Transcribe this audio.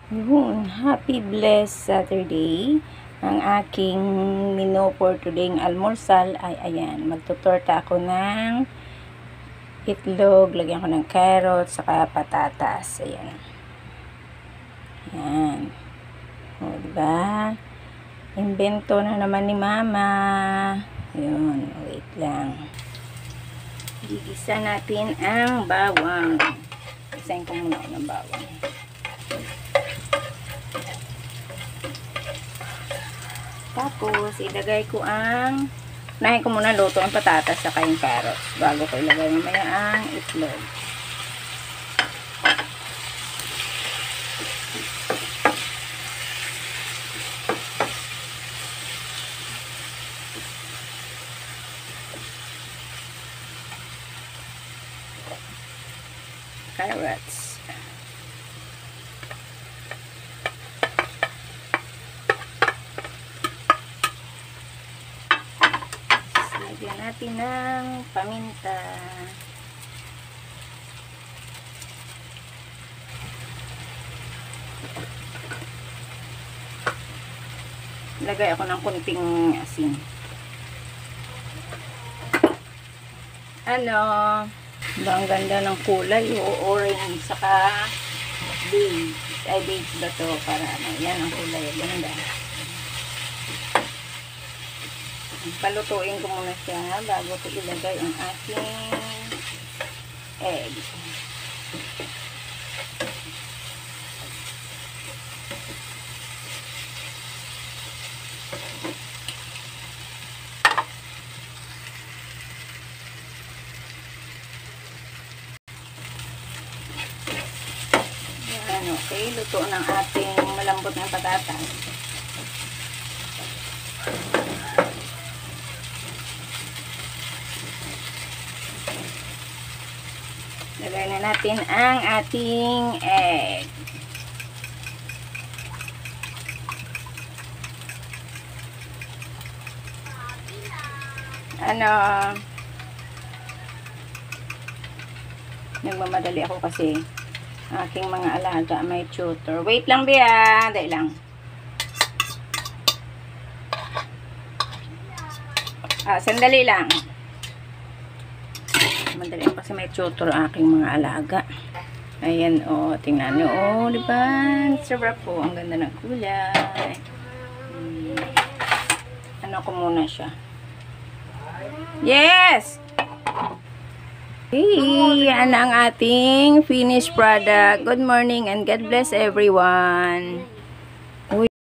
Yun, happy blessed Saturday. Ang aking menu for today's almusal ay ayan, magtutorta ako ng itlog, lagyan ko ng carrots, saka patatas. Ayan. Ayan. O, diba? Invento na naman ni Mama. Yun, wait lang. Gigisa natin ang bawang. Isahin ko muna ako ng bawang. Tapos, ilagay ko unahin ko muna luto ang patatas saka yung carrots bago ko ilagay mamaya ang itlog. Carrots. Lagyan natin ng paminta. Lagay ako ng kunting asin. Ang ganda ng kulay, orange, saka beige. Ay, beige ba to? Para yan ang kulay. Ganda. Palutuin ko muna siya bago ko ilagay ang aking egg. Yan, okay. Luto ng ating malambot na patatas. Lagay na natin ang ating egg. Nagmamadali ako kasi aking mga alaga may tutor. Wait lang, Bea. Dahil lang. Sandali lang. Madali ako kasi may tutor aking mga alaga. Ayan, tingnan nyo. Diba? Sarap po. Ang ganda ng kulay. Ko muna siya. Yes! Hey, yan ang ating finished product. Good morning and God bless everyone.